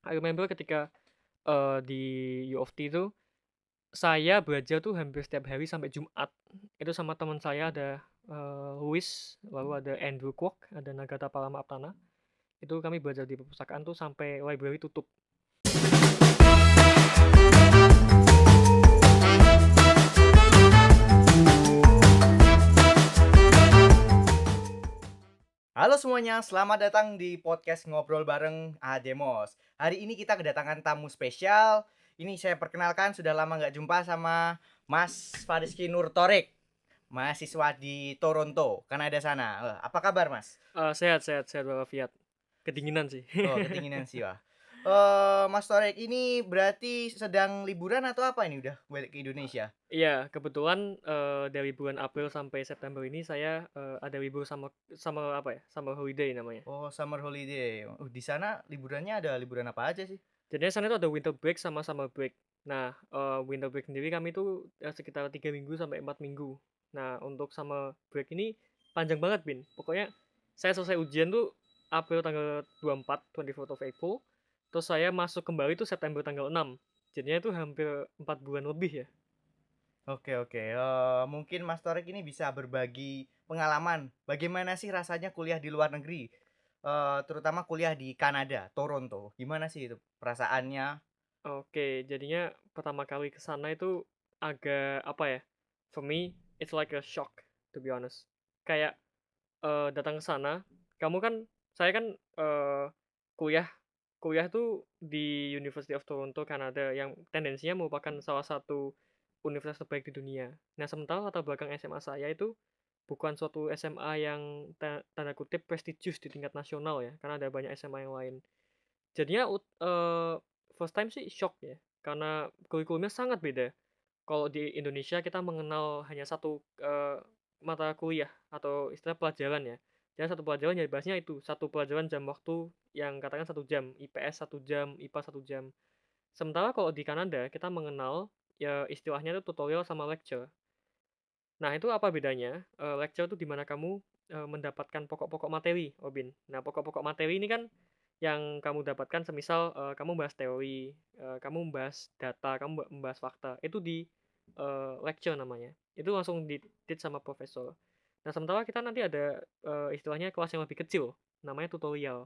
I remember ketika, di U of T itu, saya belajar tuh hampir setiap hari sampai Jumat. Itu sama teman saya ada, Louis, lalu ada Andrew Kwok, ada Nagata Palama Aptana. Itu kami belajar di perpustakaan tuh sampai library tutup. Halo semuanya, selamat datang di podcast Ngobrol Bareng Ademos. Hari ini kita kedatangan tamu spesial. Ini saya perkenalkan, sudah lama nggak jumpa sama Mas Fariski Nur Torik, mahasiswa di Toronto, Kanada sana. Apa kabar Mas? Sehat sehat sehat walafiat. Kedinginan sih. Oh, ketinginan sih wah. Mas Torik ini berarti sedang liburan atau apa ini udah balik ke Indonesia? Iya, kebetulan, dari bulan April sampai September ini saya, ada libur sama sama apa ya, summer holiday namanya. Oh, summer holiday. Di sana liburannya ada liburan apa aja sih? Jadinya sana itu ada winter break sama summer break. Nah, winter break sendiri kami tuh, sekitar 3 minggu sampai 4 minggu. Nah, untuk summer break ini panjang banget, Bin. Pokoknya saya selesai ujian tuh April tanggal 24, 24th of April, terus saya masuk kembali tuh September tanggal 6. Jadinya itu hampir 4 bulan lebih ya. Oke oke, mungkin Mas Torik ini bisa berbagi pengalaman, bagaimana sih rasanya kuliah di luar negeri, terutama kuliah di Kanada, Toronto, gimana sih itu perasaannya? Oke, jadinya pertama kali ke sana itu agak apa ya, for me it's like a shock to be honest. Kayak, datang ke sana, kamu kan saya kan, kuliah kuliah tuh di University of Toronto, Kanada, yang tendensinya merupakan salah satu universitas terbaik di dunia. Nah, sementara latar belakang SMA saya itu bukan suatu SMA yang tanda kutip "prestisius" di tingkat nasional ya, karena ada banyak SMA yang lain. Jadinya first time sih shock ya, karena kurikulumnya sangat beda. Kalau di Indonesia kita mengenal hanya satu, mata kuliah atau istilah pelajaran ya. Dan satu pelajaran ya bahasnya itu, satu pelajaran jam waktu yang katakan 1 jam, IPS 1 jam, IPA 1 jam. Sementara kalau di Kanada kita mengenal, ya istilahnya itu tutorial sama lecture. Nah itu apa bedanya, lecture itu di mana kamu, mendapatkan pokok-pokok materi, Obin. Nah pokok-pokok materi ini kan yang kamu dapatkan semisal, kamu bahas teori, kamu membahas data, kamu membahas fakta, itu di, lecture namanya. Itu langsung di-teach sama profesor. Nah sementara kita nanti ada, istilahnya kelas yang lebih kecil, namanya tutorial.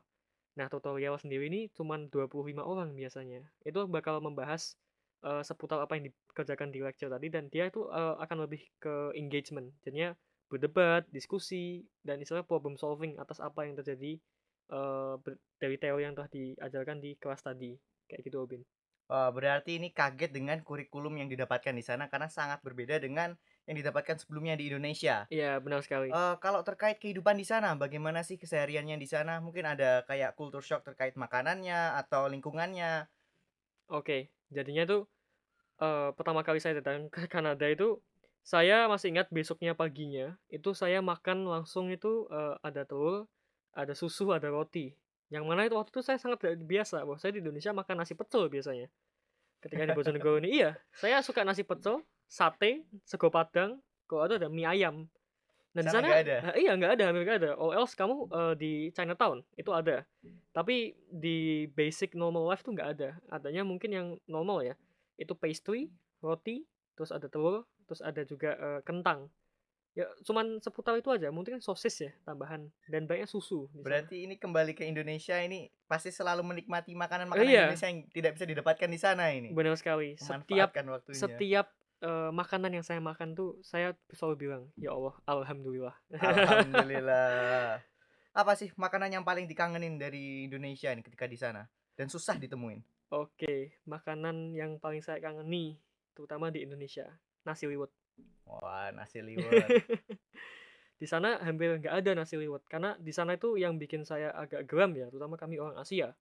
Nah, tutorial sendiri ini cuman 25 orang biasanya. Itu bakal membahas, seputar apa yang dikerjakan di lecture tadi dan dia itu, akan lebih ke engagement. Jadinya berdebat, diskusi, dan istilah problem solving atas apa yang terjadi, dari teori yang telah diajarkan di kelas tadi. Kayak gitu, Obin. Berarti ini kaget dengan kurikulum yang didapatkan di sana karena sangat berbeda dengan yang didapatkan sebelumnya di Indonesia. Iya, benar sekali. Kalau terkait kehidupan di sana, bagaimana sih kesehariannya di sana? Mungkin ada kayak culture shock terkait makanannya atau lingkungannya? Oke, jadinya tuh, pertama kali saya datang ke Kanada itu, saya masih ingat besoknya paginya, itu saya makan langsung itu, ada telur, ada susu, ada roti. Yang mana itu waktu itu saya sangat tidak biasa, bahwa saya di Indonesia makan nasi pecel biasanya. Ketika di Bojonegoro ini iya, saya suka nasi pecel, sate, sego padang, kalau ada mie ayam. Nah Di di sana sana nggak ada? iya nggak ada, hampir nggak ada, or else kamu, di Chinatown, itu ada. Tapi di basic normal life tuh nggak ada. Adanya mungkin yang normal ya, itu pastry, roti, terus ada telur, terus ada juga, kentang. Ya cuman seputar itu aja, mungkin sosis ya tambahan, dan banyak susu di sana. Berarti ini kembali ke Indonesia ini pasti selalu menikmati makanan-makanan Iya, Indonesia yang tidak bisa didapatkan di sana ini? benar sekali. Setiap Memanfaatkan waktunya. setiap, makanan yang saya makan tuh saya selalu bilang, "Ya Allah, alhamdulillah." Alhamdulillah. Apa sih makanan yang paling dikangenin dari Indonesia nih ketika di sana dan susah ditemuin? Oke, makanan yang paling saya kangeni, terutama di Indonesia, nasi liwet. Wah, nasi liwet. Di sana hampir nggak ada nasi liwet, karena di sana itu yang bikin saya agak geram ya, terutama kami orang Asia,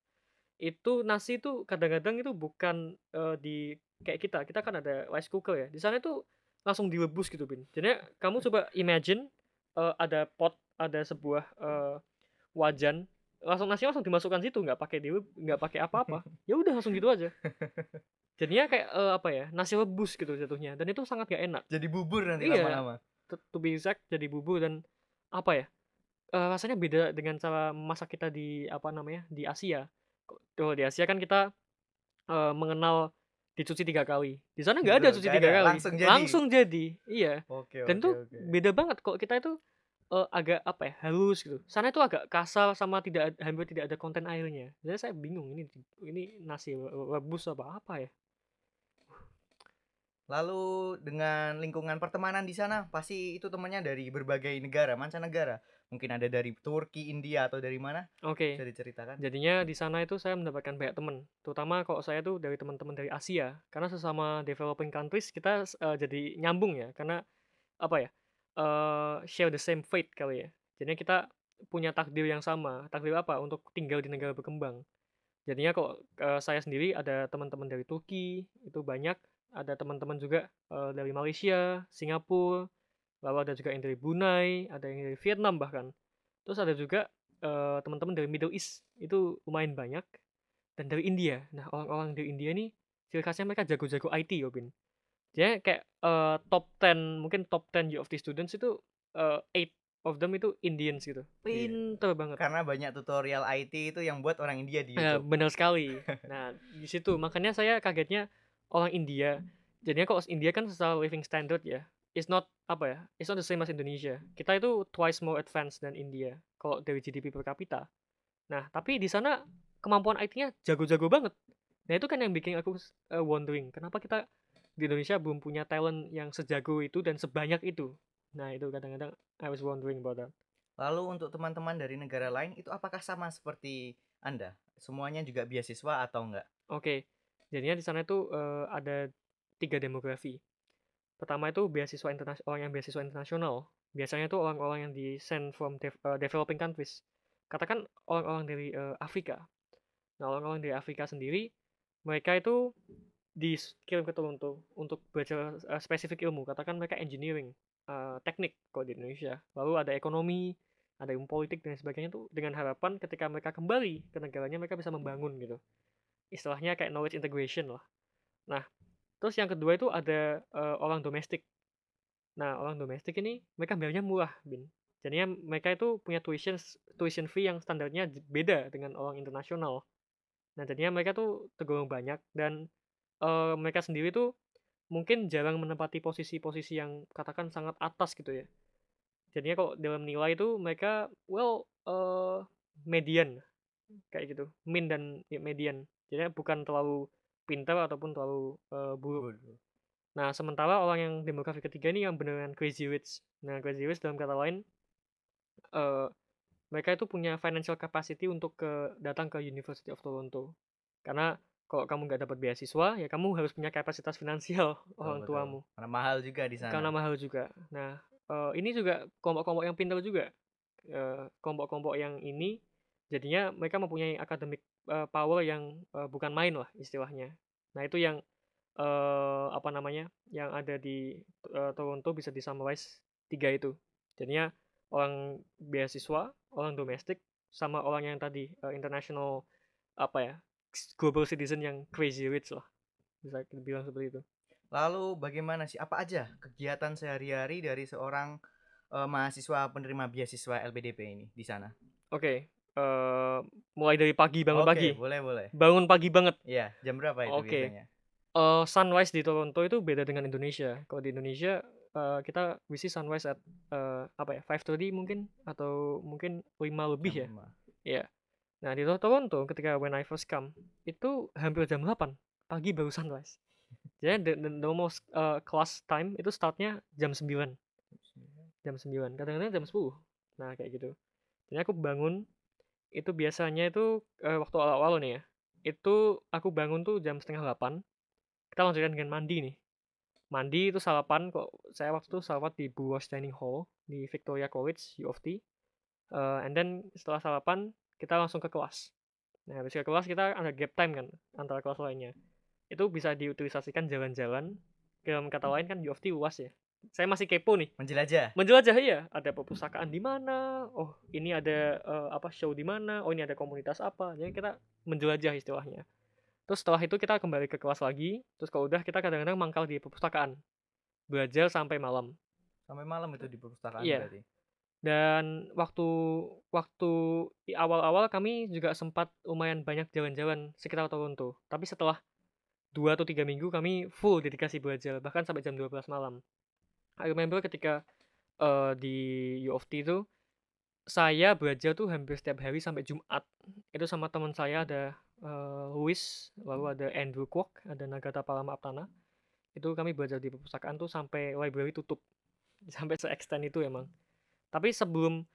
itu nasi itu kadang-kadang itu bukan, di kayak kita kan ada rice cooker ya, di sana itu langsung direbus gitu, Bin. Jadi kamu coba imagine, ada pot, ada sebuah, wajan, nasinya langsung dimasukkan situ, nggak pakai apa-apa, ya udah langsung gitu aja. Jadinya kayak, apa ya, nasi rebus gitu jatuhnya, dan itu sangat gak enak. Jadi bubur nanti Iya, lama-lama. to be exact jadi bubur dan, apa ya, rasanya beda dengan cara memasak kita di, apa namanya, di Asia. Kalau di Asia kan kita, mengenal dicuci 3 kali, di sana nggak ada Betul, cuci nggak 3 ada, kali, langsung jadi. langsung jadi, iya. Oke Dan oke itu oke. beda banget kok kita itu, agak apa ya, halus gitu, sana itu agak kasar sama hampir tidak ada konten airnya. Jadi saya bingung ini nasi rebus apa apa ya? Lalu dengan lingkungan pertemanan di sana, pasti itu temannya dari berbagai negara, mancanegara? Mungkin ada dari Turki, India, atau dari mana? Bisa Oke. diceritakan? Jadinya di sana itu saya mendapatkan banyak teman, terutama kalau saya tuh dari teman-teman dari Asia, karena sesama developing countries kita jadi nyambung ya, karena apa ya, share the same fate kali ya. Jadinya kita punya takdir yang sama, takdir apa? Untuk tinggal di negara berkembang. Jadinya kok, saya sendiri ada teman-teman dari Turki, itu banyak, ada teman-teman juga, dari Malaysia, Singapura, lalu ada juga yang dari Brunei, ada yang dari Vietnam bahkan. Terus ada juga, teman-teman dari Middle East, itu lumayan banyak, dan dari India. Nah, orang-orang dari India nih, ciri khasnya mereka jago-jago IT ya, Bin. Dia kayak, top 10 mungkin top 10 U of T students itu, 8 of them itu Indians gitu. Iya, Pinter banget. karena banyak tutorial IT itu yang buat orang India di YouTube. Bener sekali. Nah, di situ makanya saya kagetnya orang India. Jadinya kok India kan secara living standard ya, it's not apa ya, it's not the same as Indonesia. Kita itu twice more advanced than India kalau dari GDP per kapita. Nah, tapi di sana kemampuan IT-nya jago-jago banget. Nah, itu kan yang bikin aku wondering, kenapa kita di Indonesia belum punya talent yang sejago itu dan sebanyak itu. Nah, itu kadang-kadang I was wondering about that. Lalu untuk teman-teman dari negara lain, itu apakah sama seperti Anda? Semuanya juga beasiswa atau enggak? Oke, jadinya di sana itu ada 3 demografi. Pertama itu orang yang beasiswa internasional. Biasanya itu orang-orang yang di-send from developing countries. Katakan orang-orang dari, Afrika. Nah, orang-orang dari Afrika sendiri, mereka itu dikirim ke Toronto untuk belajar, spesifik ilmu. Katakan mereka engineering, teknik kalau di Indonesia. Lalu ada ekonomi, ada ilmu politik dan sebagainya tuh dengan harapan ketika mereka kembali ke negaranya mereka bisa membangun gitu. Istilahnya kayak knowledge integration lah. Nah, terus yang kedua itu ada, orang domestik. Nah, orang domestik ini mereka bayarnya murah, Bin. Jadinya mereka itu punya tuition fee yang standarnya beda dengan orang internasional. Nah, jadinya mereka tuh tergolong banyak dan, mereka sendiri tuh mungkin jarang menempati posisi-posisi yang katakan sangat atas gitu ya. Jadinya kalau dalam nilai itu mereka well, median kayak gitu, mean dan ya median. Jadinya bukan terlalu pintar ataupun terlalu, buruk. Waduh. Nah, sementara orang yang demografi ketiga ini yang beneran crazy rich. Nah, crazy rich dalam kata lain, eee, mereka itu punya financial capacity untuk datang ke University of Toronto. Karena kalau kamu nggak dapat beasiswa, ya kamu harus punya kapasitas finansial Betul orang betul. tuamu, Karena mahal juga di sana. karena mahal juga. Nah, ini juga kelompok-kelompok yang pintar juga, kelompok-kelompok yang ini jadinya mereka mempunyai academic, power yang, bukan main lah istilahnya. Nah, itu yang apa namanya, yang ada di, Toronto bisa di-summarize 3 itu. Jadinya orang beasiswa, orang domestik, sama orang yang tadi, international apa ya, global citizen yang crazy rich lah, bisa kita bilang seperti itu. Lalu bagaimana sih, apa aja kegiatan sehari-hari dari seorang mahasiswa penerima beasiswa LPDP ini di sana? Oke, mulai dari pagi, bangun Oke, pagi. boleh boleh. Bangun pagi banget. Iya, jam berapa itu Oke, biasanya? sunrise di Toronto itu beda dengan Indonesia. Kalau di Indonesia, kita we see sunrise at, apa ya, 5:30 mungkin atau mungkin 5 lebih Jam ya. 5. Iya. Nah, di Toronto ketika when I first come, itu hampir jam 8 pagi baru sunrise. Jadi the normal, class time itu startnya jam 9, jam 9, kadang-kadang jam 10. Nah, kayak gitu. Jadi aku bangun, itu biasanya itu, waktu awal-awal nih ya, itu aku bangun tuh jam setengah 8. Kita lanjutkan dengan mandi nih. Mandi itu sarapan kok saya waktu itu sarapan di Brewers Dining Hall di Victoria College, U of T, and then setelah sarapan kita langsung ke kelas. Nah, habis ke kelas kita ada gap time kan antara kelas lainnya. Itu bisa diutilisasikan jalan-jalan, dalam kata lain kan U of T luas ya. Saya masih kepo nih, Menjelajah. menjelajah iya, ada perpustakaan di mana, oh ini ada, apa, show di mana, oh ini ada komunitas apa, jadi kita menjelajah istilahnya. Terus setelah itu kita kembali ke kelas lagi, terus kalau udah kita kadang-kadang mangkal di perpustakaan, belajar sampai malam. Sampai malam itu di perpustakaan Iya, berarti. Dan waktu waktu di awal-awal kami juga sempat lumayan banyak jalan-jalan sekitar Toronto, tapi setelah 2 atau 3 minggu kami full dedikasi belajar, bahkan sampai jam 12 malam. I remember ketika, di U of T itu, saya belajar tuh hampir setiap hari sampai Jumat. Itu sama teman saya ada, Louis, lalu ada Andrew Kwok, ada Nagata Palama-Aptana. Itu kami belajar di perpustakaan tuh sampai library tutup, sampai se-extend itu emang. Tapi sebelum,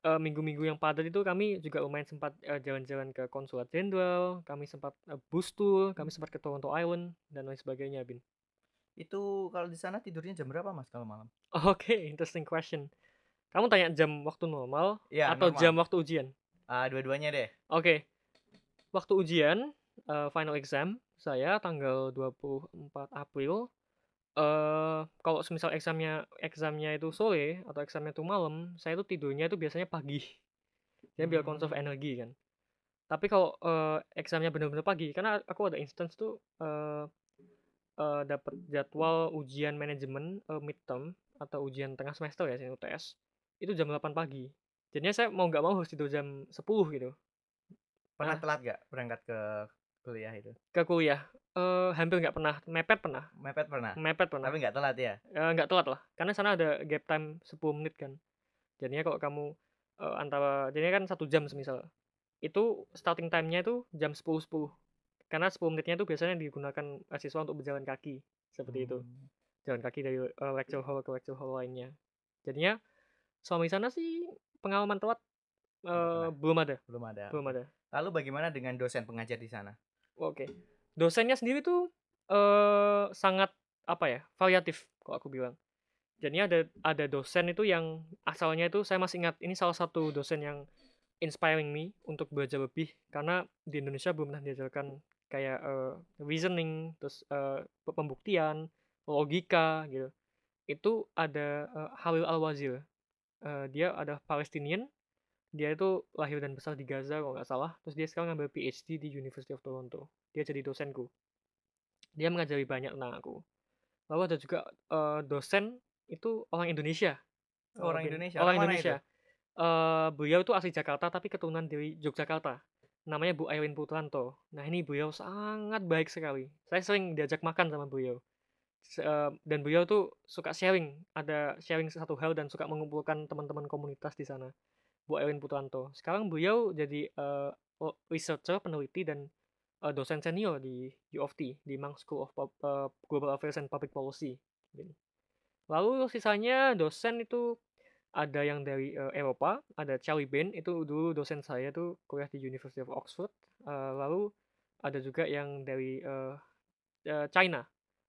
minggu-minggu yang padat itu kami juga lumayan sempat, jalan-jalan ke konsulat jenderal, kami sempat, bus tour, kami sempat ke Toronto Island, dan lain sebagainya, Bin. Itu kalau di sana tidurnya jam berapa, Mas, kalau malam? Oke, interesting question. Kamu tanya jam waktu normal Iya, atau normal. jam waktu ujian? Dua-duanya deh. Oke, waktu ujian, final exam saya tanggal 24 April, kalau semisal examnya itu sore atau examnya itu malam, saya itu tidurnya itu biasanya pagi. Jadi biar conserve Mmm, energi kan. Tapi kalau, examnya bener-bener pagi, karena aku ada instance tuh, dapet jadwal ujian manajemen, midterm atau ujian tengah semester ya, sini UTS, itu jam 8 pagi. Jadinya saya mau nggak mau harus tidur jam 10 gitu. Pernah Nah, telat nggak berangkat ke kuliah itu? ke kuliah, hampir nggak pernah, mepet pernah, Mepet pernah? mepet pernah, Tapi nggak telat ya? nggak telat lah, karena sana ada gap time 10 menit kan. Jadinya kalau kamu, jadinya kan 1 jam semisal, itu starting time-nya itu jam 10.10, karena 10 menitnya itu biasanya digunakan mahasiswa untuk berjalan kaki, seperti itu. Mmm, Jalan kaki dari, lecture hall ke lecture hall lainnya. Jadinya selama di sana sih pengalaman telat, nggak pernah? belum ada, Belum ada, belum oke. ada. Lalu bagaimana dengan dosen pengajar di sana? Oke. Dosennya sendiri tuh, sangat apa ya, variatif kalau aku bilang. Jadinya ada dosen itu yang asalnya itu saya masih ingat, ini salah satu dosen yang inspiring me untuk belajar lebih, karena di Indonesia belum pernah diajarkan kayak, reasoning, terus, pembuktian, logika gitu. Itu ada, Khalil Al-Wazir, dia ada Palestinian, dia itu lahir dan besar di Gaza kalau nggak salah, terus dia sekarang ngambil PhD di University of Toronto. Dia jadi dosenku. Dia mengajari banyak tentang aku. Lalu ada juga, dosen itu orang Indonesia, Oh, orang Indonesia, orang orang mana itu? Indonesia. Beliau itu asli Jakarta tapi keturunan dari Yogyakarta. Namanya Bu Aileen Putranto. Nah, ini beliau sangat baik sekali. Saya sering diajak makan sama beliau. Dan beliau tuh suka sharing, ada sharing satu hal dan suka mengumpulkan teman-teman komunitas di sana. Bu Aileen Putranto. Sekarang beliau jadi, researcher, peneliti dan, dosen senior di U of T, di Mang School of Global Affairs and Public Policy, gini. Lalu sisanya dosen itu ada yang dari, Eropa, ada Charlie Bain, itu dulu dosen saya tuh kuliah di University of Oxford, lalu ada juga yang dari, China,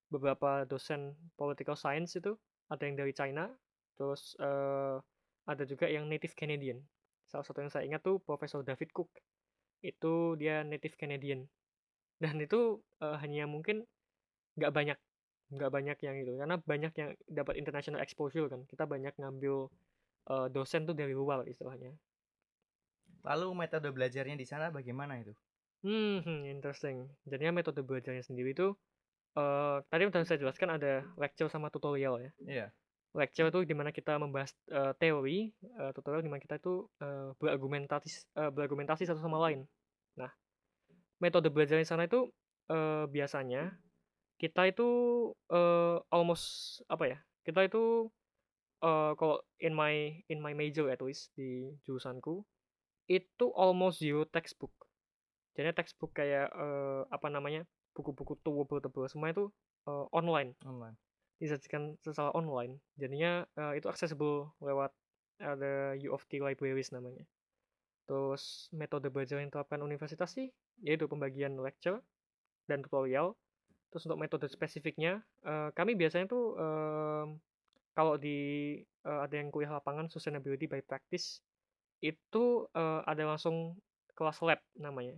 beberapa dosen political science itu, ada yang dari China, terus, ada juga yang native Canadian. Salah satu yang saya ingat tuh Profesor David Cook, itu dia native Canadian, dan itu, hanya mungkin nggak banyak nggak banyak yang itu, karena banyak yang dapat international exposure kan, kita banyak ngambil, dosen tuh dari luar istilahnya. Lalu metode belajarnya di sana bagaimana itu? Interesting. Jadinya metode belajarnya sendiri itu, tadi udah saya jelaskan ada lecture sama tutorial ya. Iya. Lecture itu dimana kita membahas, teori, tutorial dimana kita itu, berargumentasi satu sama lain. Nah, metode belajar di sana itu, biasanya kita itu, almost apa ya, kita itu, kalau in my major at least di jurusanku, itu almost zero textbook. Jadinya textbook kayak, apa namanya, buku-buku tebel-tebel semua itu, online, Online. disajikan secara online. Jadinya, itu accessible lewat ada U of T Libraries namanya. Terus metode belajar yang diterapkan universitas sih, yaitu pembagian lecture dan tutorial. Terus untuk metode spesifiknya, kami biasanya tuh, kalau di, ada yang kuliah lapangan sustainability by practice, itu, ada langsung kelas lab namanya.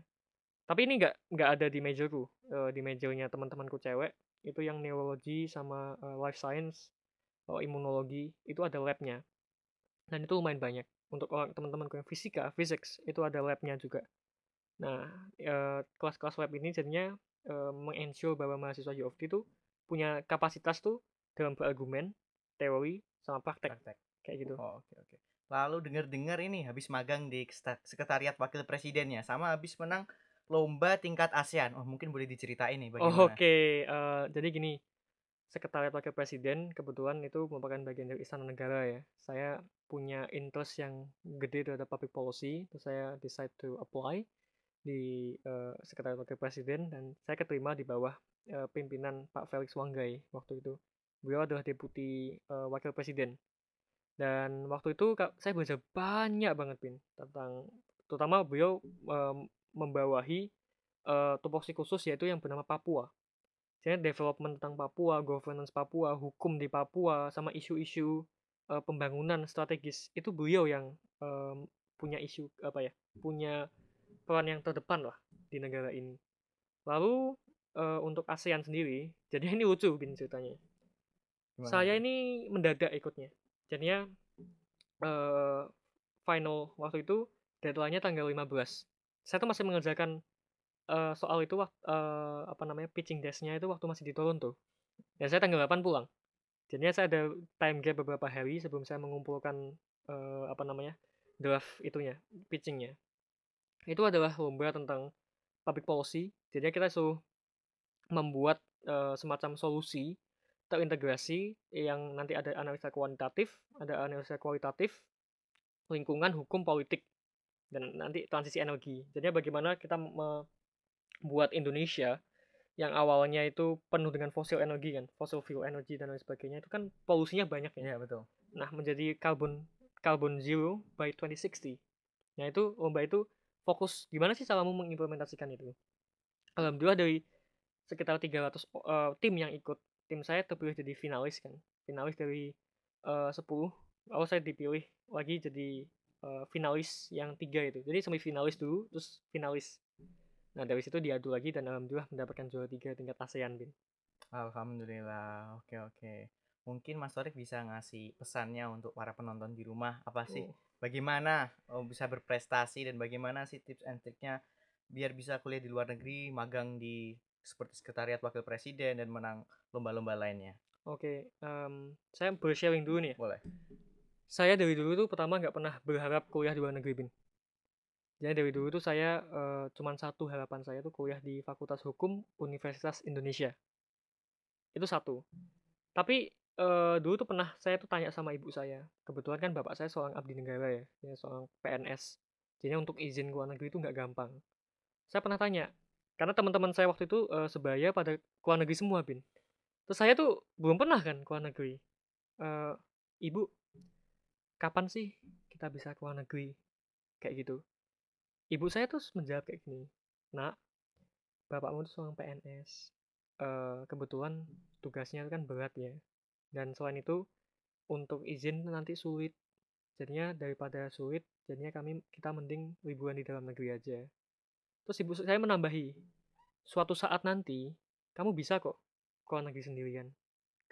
Tapi ini nggak ada di majorku, di majornya teman-temanku cewek, itu yang neurology sama, life science, imunologi, itu ada labnya dan itu lumayan banyak. Untuk teman-temanku yang fisika, physics, itu ada labnya juga. Nah, kelas-kelas lab ini jadinya, meng-ensure bahwa mahasiswa U of T tuh punya kapasitas tuh dalam berargumen, teori, sama praktek, Praktek. kayak gitu. Oh, oke, oke. Lalu dengar-dengar ini habis magang di Sekretariat Wakil Presidennya, sama habis menang lomba tingkat ASEAN. Oh, mungkin boleh diceritain nih bagaimana? Oke, jadi gini, Sekretariat Wakil Presiden kebetulan itu merupakan bagian dari Istana Negara ya. Saya punya interest yang gede terhadap public policy, terus saya decide to apply di, Sekretariat Wakil Presiden dan saya keterima di bawah, pimpinan Pak Felix Wanggai waktu itu. Beliau adalah deputi, wakil presiden dan waktu itu saya belajar banyak banget Bin, tentang terutama beliau, membawahi, tupoksi khusus yaitu yang bernama Papua. Jadi development tentang Papua, governance Papua, hukum di Papua, sama isu-isu, pembangunan strategis, itu beliau yang, punya isu apa ya, punya peran yang terdepan lah di negara ini. Lalu, untuk ASEAN sendiri, jadi ini lucu Bin ceritanya. Gimana Saya tuh? ini mendadak ikutnya. Jadinya, eee, final waktu itu deadline-nya tanggal 15. Saya tuh masih mengerjakan, soal itu apa namanya, pitching desk-nya itu waktu masih di Toronto. Dan saya tanggal 8 pulang. Jadinya saya ada time gap beberapa hari sebelum saya mengumpulkan, apa namanya, draft itunya, pitching-nya. Itu adalah lomba tentang public policy, jadinya kita suruh membuat, semacam solusi terintegrasi yang nanti ada analisa kuantitatif, ada analisa kualitatif, lingkungan, hukum, politik, dan nanti transisi energi. Jadinya bagaimana kita membuat Indonesia yang awalnya itu penuh dengan fossil energi kan, fossil fuel energy dan lain sebagainya, itu kan polusinya banyak ya. Iya, betul. Nah, menjadi carbon carbon zero by 2060. Nah, itu lomba itu fokus gimana sih caramu mengimplementasikan itu. Alhamdulillah dari sekitar 300 tim yang ikut, tim saya terpilih jadi finalis kan. Finalis dari 10, lalu saya dipilih lagi jadi finalis yang 3 itu. Jadi semifinalis dulu, terus finalis. Nah, dari situ diadu lagi dan alhamdulillah mendapatkan juara 3 tingkat ASEAN, Bin. Alhamdulillah. Oke, oke. Mungkin Mas Torik bisa ngasih pesannya untuk para penonton di rumah. Apa sih? Oh, Bagaimana bisa berprestasi dan bagaimana sih tips and triknya biar bisa kuliah di luar negeri, magang di seperti Sekretariat Wakil Presiden dan menang lomba-lomba lainnya. oke, saya boleh dulu nih ya. Boleh. Saya dari dulu tuh pertama nggak pernah berharap kuliah di luar negeri, Bin. Jadi dari dulu tuh saya, cuman satu harapan saya tuh kuliah di Fakultas Hukum Universitas Indonesia. Itu satu. Tapi, dulu tuh pernah saya tuh tanya sama ibu saya, kebetulan kan bapak saya seorang abdi negara ya, dia seorang PNS. Jadi untuk izin ke luar negeri itu nggak gampang. Saya pernah tanya, karena teman-teman saya waktu itu, sebaya pada ke luar negeri semua, Bin. Terus saya tuh belum pernah kan ke luar negeri. Eee, "Ibu, kapan sih kita bisa ke luar negeri?" Kayak gitu. Ibu saya terus menjawab kayak gini, "Nak, bapakmu tuh seorang PNS, kebetulan tugasnya kan berat ya, dan selain itu untuk izin nanti sulit. Jadinya daripada sulit, jadinya kita mending liburan di dalam negeri aja." Terus ibu saya menambahi, "Suatu saat nanti kamu bisa kok ke luar negeri sendirian.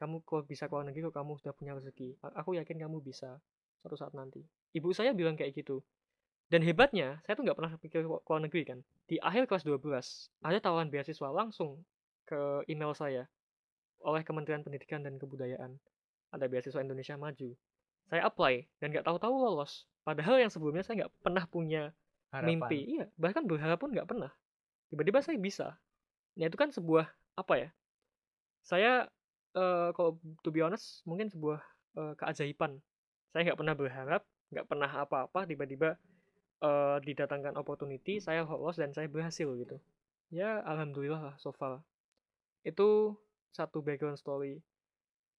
Kamu kok bisa ke luar negeri kok kamu sudah punya rezeki. Aku yakin kamu bisa suatu saat nanti." Ibu saya bilang kayak gitu. Dan hebatnya, saya tuh nggak pernah pikir ke luar negeri kan. Di akhir kelas 12, ada tawaran beasiswa langsung ke email saya oleh Kementerian Pendidikan dan Kebudayaan. Ada beasiswa Indonesia Maju. Saya apply dan nggak tahu-tahu lolos. Padahal yang sebelumnya saya nggak pernah punya Harapan. mimpi. Iya, bahkan berharap pun nggak pernah. Tiba-tiba saya bisa. Nah itu kan sebuah apa ya? Saya kalau to be honest mungkin sebuah keajaiban. Saya nggak pernah berharap, nggak pernah apa-apa, tiba-tiba didatangkan opportunity, saya lolos dan saya berhasil gitu. Ya alhamdulillah lah so far. Itu satu background story.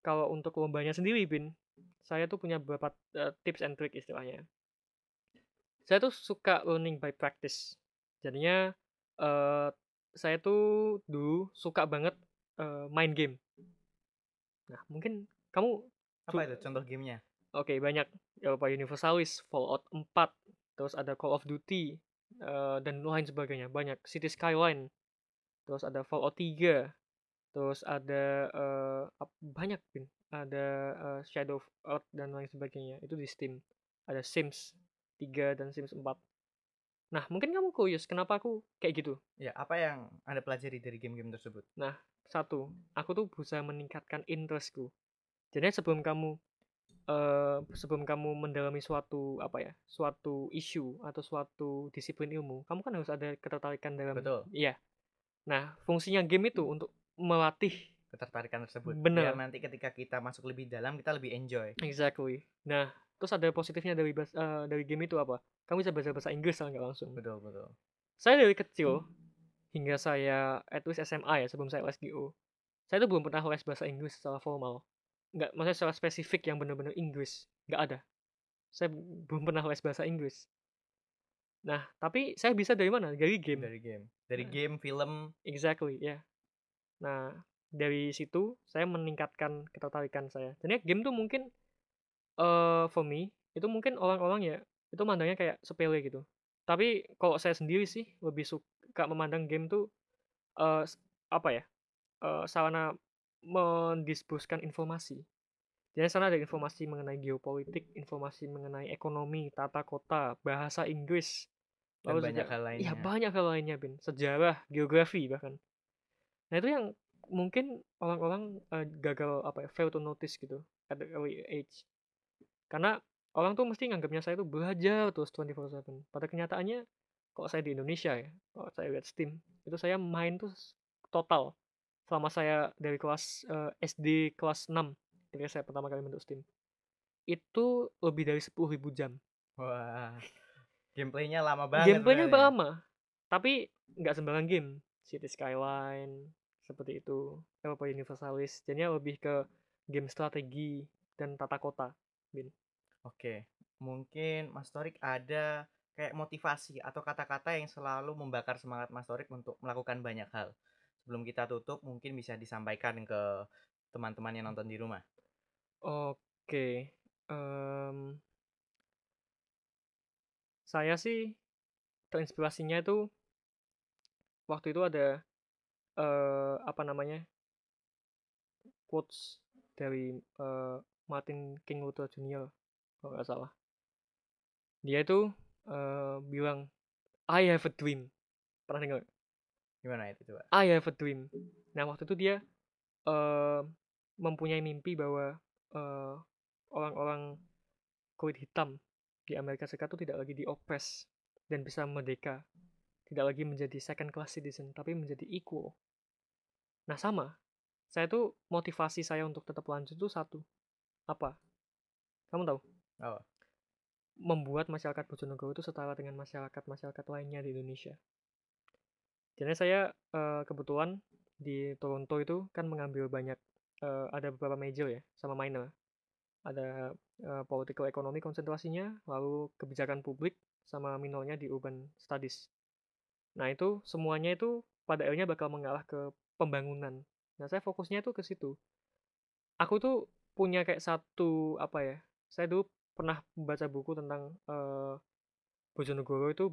Kalau untuk lombanya sendiri Bin, saya tuh punya beberapa, tips and trick istilahnya. Saya tuh suka learning by practice. Jadinya, eee, saya tuh dulu suka banget, main game. Nah mungkin kamu Apa su itu contoh gamenya? oke banyak, Europa Universalis, Fallout 4, terus ada Call of Duty, dan lain sebagainya, banyak. City Skyline, terus ada Fallout 3, terus ada, banyak Bin, ada, Shadow of Earth dan lain sebagainya, itu di Steam. Ada Sims 3 dan Sims 4. Nah, mungkin kamu curious kenapa aku kayak gitu? Ya, apa yang Anda pelajari dari game-game tersebut? Nah, satu, aku tuh berusaha meningkatkan interest-ku. Jadi sebelum kamu sebelum kamu mendalami suatu suatu isu atau suatu disiplin ilmu, kamu kan harus ada ketertarikan dalam. Betul. Iya. Nah, fungsinya game itu untuk melatih. Ketertarikan tersebut biar Bener. nanti ketika kita masuk lebih dalam kita lebih enjoy. Exactly. Nah, terus ada positifnya dari game itu apa? Kamu bisa belajar bahasa Inggris secara nggak langsung. Betul. Saya dari kecil hingga saya at least SMA ya, sebelum saya les GO, saya tuh belum pernah les bahasa Inggris secara formal. Nggak, maksudnya secara spesifik yang benar-benar Inggris, nggak ada. Saya belum pernah les bahasa Inggris. Nah, tapi saya bisa dari mana? Dari game. Dari Nah, game, film. exactly, ya. Nah, dari situ saya meningkatkan ketertarikan saya. Jadi game tuh mungkin for me itu mungkin orang-orang ya itu mandangnya kayak sepele gitu. Tapi kalau saya sendiri sih lebih suka memandang game tuh eh s- apa ya? Sarana mendiskusikan informasi. Jadi sana ada informasi mengenai geopolitik, informasi mengenai ekonomi, tata kota, bahasa Inggris, Dan lalu banyak juga hal ya lainnya. banyak hal lainnya, Bin. Sejarah, geografi bahkan. Nah, itu yang mungkin orang-orang gagal fail to notice gitu at the early age. Karena orang tuh mesti nganggapnya saya tuh belajar terus 24/7. Pada kenyataannya kalau saya di Indonesia ya, kalau saya lihat Steam, itu saya main tuh total selama saya dari kelas SD kelas 6 ketika saya pertama kali bentuk Steam. Itu lebih dari 10.000 jam. Wah, gameplaynya lama banget Gameplaynya berarti ya. lama, tapi nggak sembarang game. City Skyline, seperti itu. Europa Universalis. Jadinya lebih ke game strategi dan tata kota, Bin. Oke, mungkin Mas Torik ada kayak motivasi atau kata-kata yang selalu membakar semangat Mas Torik untuk melakukan banyak hal. Sebelum kita tutup, mungkin bisa disampaikan ke teman-teman yang nonton di rumah. Oke, mmm, saya sih terinspirasinya itu waktu itu ada, apa namanya, quotes dari, Martin King Luther Jr. kalau nggak salah. Dia itu, bilang, "I have a dream." Pernah dengar? Gimana itu coba? "I have a dream." Nah, waktu itu dia, eee, mempunyai mimpi bahwa, eee, orang-orang kulit hitam di Amerika Serikat itu tidak lagi di-oppress dan bisa merdeka. Tidak lagi menjadi second class citizen, tapi menjadi equal. Nah, sama. Saya tuh motivasi saya untuk tetap lanjut tuh satu. Apa? Kamu tahu? Oh, Membuat masyarakat Bojonegoro itu setara dengan masyarakat-masyarakat lainnya di Indonesia. Jadi saya kebetulan di Toronto itu kan mengambil banyak ada beberapa major ya sama minor. Ada political economy konsentrasinya, lalu kebijakan publik sama minornya di urban studies. Nah, itu semuanya itu pada akhirnya bakal mengarah ke pembangunan. Nah, saya fokusnya tuh ke situ. Aku tuh punya kayak satu saya dulu pernah membaca buku tentang Bojonegoro itu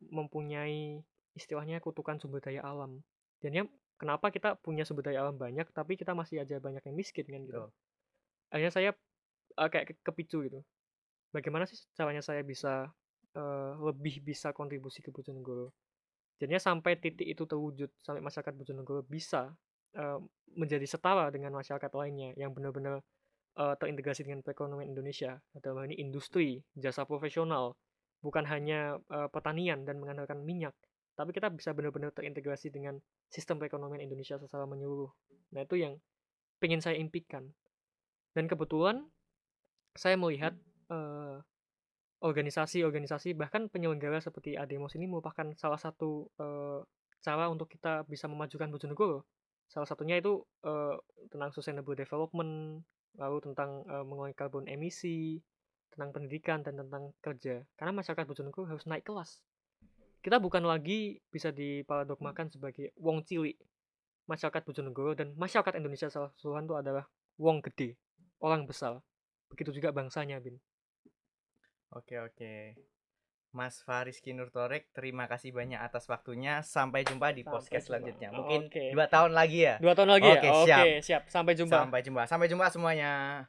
mempunyai istilahnya kutukan sumber daya alam. Jadinya kenapa kita punya sumber daya alam banyak tapi kita masih aja banyak yang miskin kan gitu. betul. Akhirnya saya kayak kepicu gitu. Bagaimana sih caranya saya bisa lebih bisa kontribusi ke Bojonegoro. Jadinya sampai titik itu terwujud, sampai masyarakat Bojonegoro bisa eh, menjadi setara dengan masyarakat lainnya yang benar-benar terintegrasi dengan perekonomian Indonesia. Dalam hal ini industri, jasa profesional, bukan hanya pertanian dan mengandalkan minyak, tapi kita bisa benar-benar terintegrasi dengan sistem perekonomian Indonesia secara menyeluruh. Nah, itu yang ingin saya impikan. Dan kebetulan saya melihat eh, organisasi-organisasi bahkan penyelenggara seperti ADEMOS ini merupakan salah satu cara untuk kita bisa memajukan Bojonegoro. Salah satunya itu tentang sustainable development, lalu tentang mengurangi karbon emisi, tentang pendidikan dan tentang kerja. Karena masyarakat Bojonegoro harus naik kelas. Kita bukan lagi bisa diparadokmakan sebagai wong cilik. Masyarakat Bojonegoro dan masyarakat Indonesia secara keseluruhan itu adalah wong gede, orang besar. Begitu juga bangsanya, Bin. Oke. Mas Fariski Nurtorek, terima kasih banyak atas waktunya. Sampai jumpa di Sampai podcast jumpa. selanjutnya. Mungkin Oke. 2 tahun lagi ya. 2 tahun lagi ya? Oke, siap. Oke, siap. Sampai jumpa. Sampai jumpa semuanya.